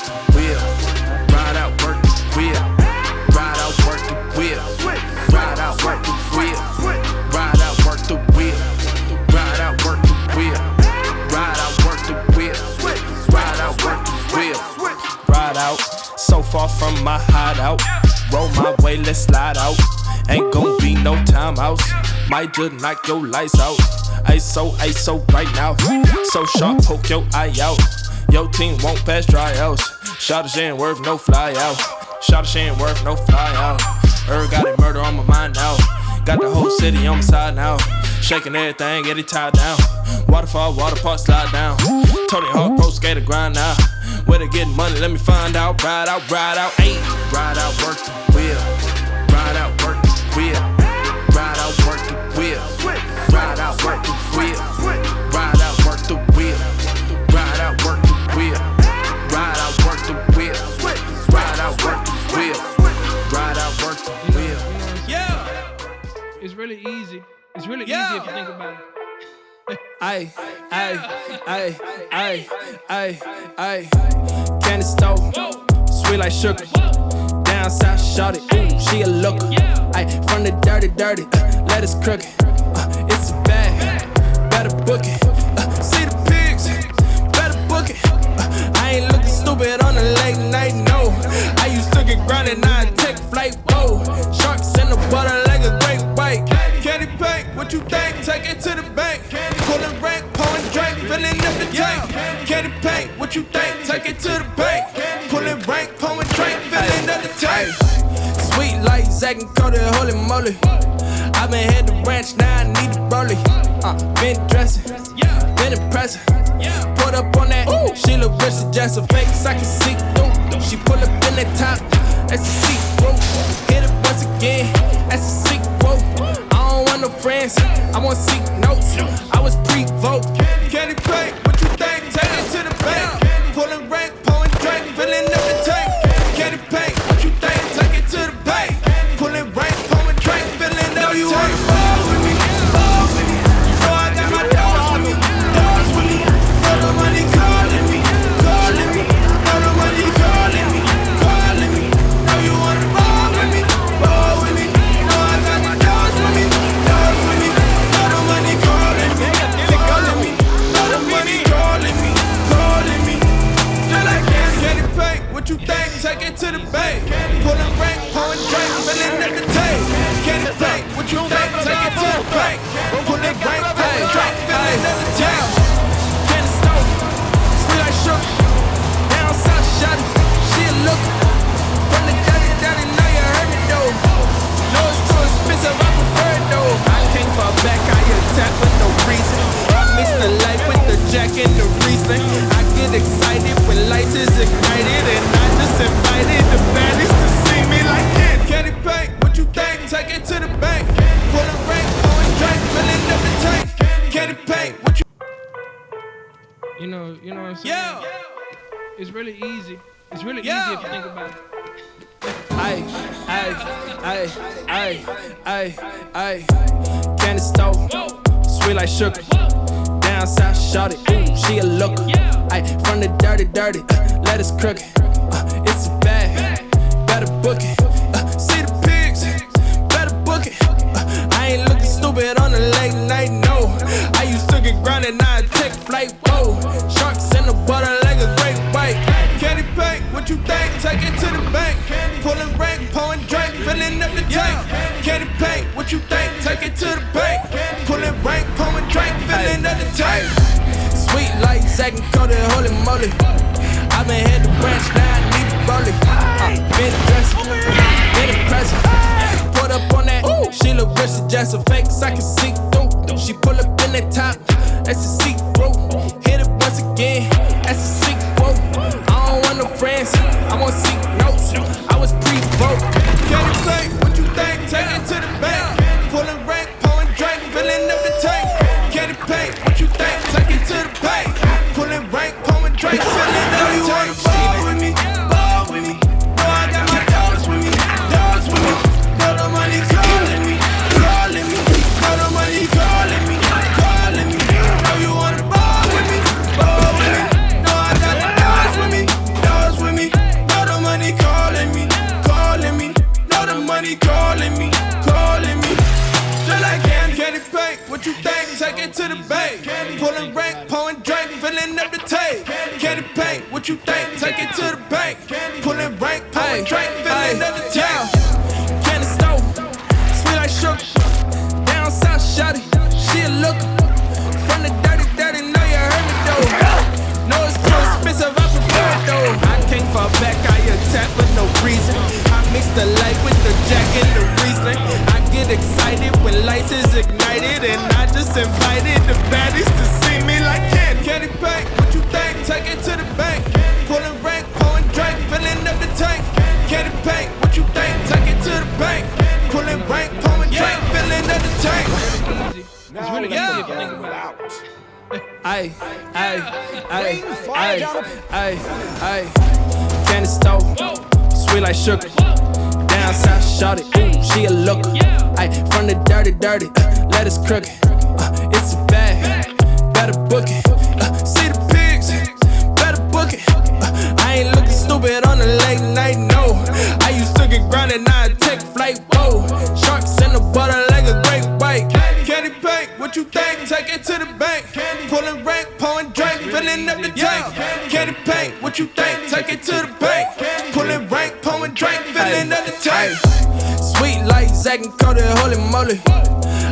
the wheel. Ride out, work the wheel. Ride out, work the wheel. Ride out, work the wheel. Ride out, work the wheel. Ride out, work the wheel. Ride out, work the wheel. Ride out, work the wheel. Ride out, so far from my hideout. Roll my way, let's slide out. Ain't gon' be no timeouts. Might just knock your lights out. ISO right now. So sharp, poke your eye out. Your team won't pass tryouts. Shot she ain't worth no fly out. Shot she ain't worth no fly out. Got it, murder on my mind now. Got the whole city on my side now. Shaking everything, get it tied down. Waterfall, water park, slide down. Tony Hawk, pro skater, grind now. Where to get money, let me find out. Ride out, ayy. Ride out, work the wheel. Ride out, work the wheel. Ride out, work the wheel. Ride out, work the wheel. Ride out, work the wheel. Ride out, work the wheel. Ride out, work the wheel. Ride out, work the wheel. Ride out, work the wheel. Yeah. It's really easy. It's really easy if you think about it. Ay. Candy stove, sweet like sugar. Down south, shawty, ooh, she a looker. Ay, from the dirty, let us crook it. It's a bag, better book it. See the pigs, better book it. I ain't looking stupid on the late night, no. I used to get grounded, now I take flight, whoa. Sharks in the water like a great white. Candy paint, what you think? Take it to the bank. Pulling rank, pouring drink, filling up the tank. Candy paint, what you think? Take it to the bank. Pulling rank, pouring drink, filling up the tank. Sweet like Zach and Cody, holy moly. I been had the ranch, now I need the rollie. Been dressing, been impressive. Put up on that, she look rich, just a fake, I can see through. She pull up in that top, that's a sequel. Hit it once again, that's a sequel. I don't want no friends, I want seek notes. I was pre-vote. Candy paint, what you think? Take it to the bank. Pulling rank, pouring drink, filling up the tank. Candy paint, what you think? Take it to the bank. Pulling rank, pouring drink, filling up the tank. Ball with me, ball with me. Oh, I got my dogs with me, dogs with me. Know the money calling me, calling me. Know the money calling me, calling me. Know you wanna ball with me, ball with me. Oh, I got my dogs with me, dogs with me. Know the money calling me, calling me. Know the money calling me, calling me. Just like candy paint, what you think? Take it to the bank. Pulling rank, pouring drink, filling up the tank. Candy paint, what you think? Take it to the bank. Pulling rank, pouring drink, filling up the tank. Candy stove, sweet like sugar. Down south, shawty, she a looker. From the dirty, now you heard me though. No, it's too expensive, I prefer it though. I can't fall back, I attack for no reason. I mix the light with the jack and the Riesling. I get excited when lights is ignited, and I just invited the baddies to see me like it. Candy paint, what you think? Take it to the bank. Pulling rank, pouring drink, filling up the tank. Candy paint, what you? You know what I'm saying? Yeah. It's really easy. It's really easy if you think about it. Ay. Candy stove, sweet like sugar. Down south, shawty, ooh, she a looker. Ay, from the dirty, let us crook it. It's a bag, better book it. See the pigs, better book it. I ain't looking stupid on the late night, no. I used to get grounded, now I take flight, whoa. Sharks in the water like a great white. Candy paint, what you think? Take it to the bank. Pulling rank, pouring drink, filling up the tank. Candy paint, what you think? Take it to the bank. Pulling rank, pouring drink, filling up the tank. Sweet like Zach and Cody, holy moly. I been had the ranch, now I need the rollie. Been dressing, been impressive. Put up on that, she look rich, just a fake, I can see through. She pull up in that top, that's a see-through. Hit it once again, that's a sequel. I don't want no friends, I want seek notes. I was pre-vote. Candy paint, what you think? Take it to the bank. Pulling rank, pouring drink, filling up the tank. Candy paint, what you think? Take it to the bank. Pulling rank, pouring drink, filling up the tank. Ball with me, ball with me. Oh, I got my dogs with me, dogs with me. Know the money calling me, calling me. Know the money calling me, calling me. Know you wanna ball with me, ball with me. No, I got the dogs with me, dogs with me. what you think? Take it to the bank. Pulling rank, pouring drink, filling up the tank. Candy paint, what you think? Take it to the bank. Pulling rank, pouring drink, filling up the tank. Candy stove, sweet like sugar. Down south, shawty, she a looker. From the dirty, know you heard me though. No, it's too expensive, I prefer it though. I can't fall back, I attack for no reason. I mix the light with the jack and the Riesling. I get excited when lights is ignited, and I just invited the baddies to see me like candy paint. What you think? Take it to the bank. Pulling rank, pouring drink, filling up the tank. Candy paint. What you think? Take it to the bank. Pulling rank, pouring drink, filling up the tank. It's really easy if you think about it. Ay, candy stove, sweet like sugar. Down south, shawty, ooh, she a looker. Ay, from the dirty, let us crook it. It's a bag, better book it. See the pigs, better book it. I ain't looking stupid on a late night, no. I used to get grounded, now I take flight, whoa. Sharks in the water like a great white. Candy paint, what you think? Take it to the bank. Pulling rank, pouring drink, filling up the tank. Candy paint, what you think? Take it to the bank. Pulling rank, pouring drink, filling up the tank. Sweet like Zach and Cody, holy moly.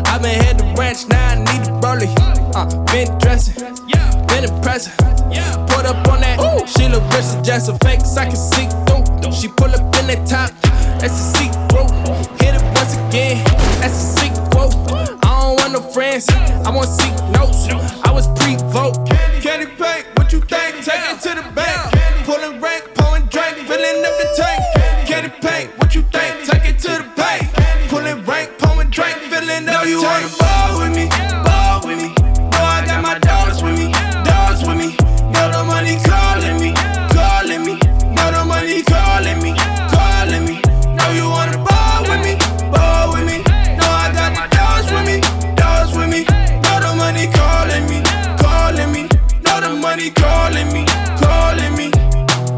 I been had the ranch, now I need the rollie. Been dressing, been impressive. Put up on that, she look rich, just a fake, so I can see through. She pull up in that top, that's a see-through. Hit it once again, that's a sequel. I don't want no friends, I want seek notes. I was pre-vote. Candy paint, what you think? Take it to the bank. Pulling rank, pouring drink, filling up the tank. Candy paint, what you think? Take it to the bank. Pulling rank, pouring drink, filling up the tank. Know you wanna ball with me, ball with me. Know I got my dogs with me, dogs with me. Know the money calling me, calling me. Know the money calling me, calling me. Know you wanna ball with me, ball with me. Know I got the dogs with me, dogs with me. Know the money calling me, calling me. Know the money calling me, calling me.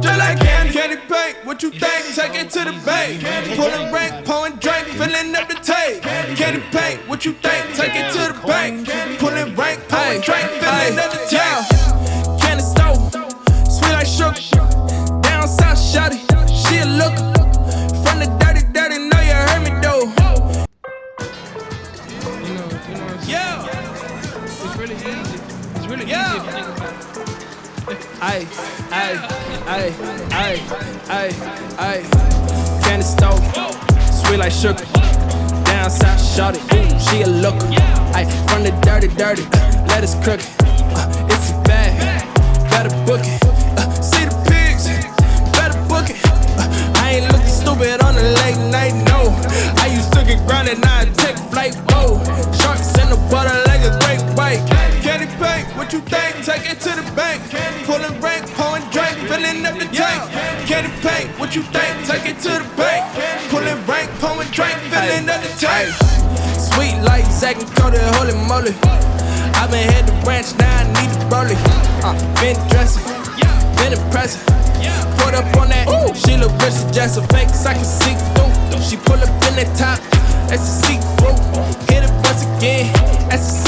Just like candy paint, what you think? Take it to the bank. Pulling rank, pouring drink, filling up the tank. Candy paint, what you think? Take it to the bank. Pulling rank, pouring drink, filling up the tank. Candy stove, sweet like sugar. Down south, shawty, she a looker. From the dirty, know you heard me though. You know what I'm saying? It's really easy. It's really easy if you think about it. Candy stove, sweet like sugar. Down south, shawty, ooh, she a looker. Ay, from the dirty, let us crook it. It's a bag, better book it. See the pigs, better book it. I ain't looking stupid on a late night, no. I used to get grounded, now I take flight, whoa. Sharks in the water like a great white. Candy paint, what you think? Take it to the bank. Pulling rank, pouring drink, filling up the tank. Candy paint, what you think? Take it to the bank. Pulling rank, pouring drink, filling up the tank. Sweet like Zach and Cody, holy moly. I been had the ranch, now I need the rollie. Been dressing, been impressive. Put up on that, she look rich, just a fake, so I can see through. She pull up in that top, that's a see-through. Hit it once again, that's a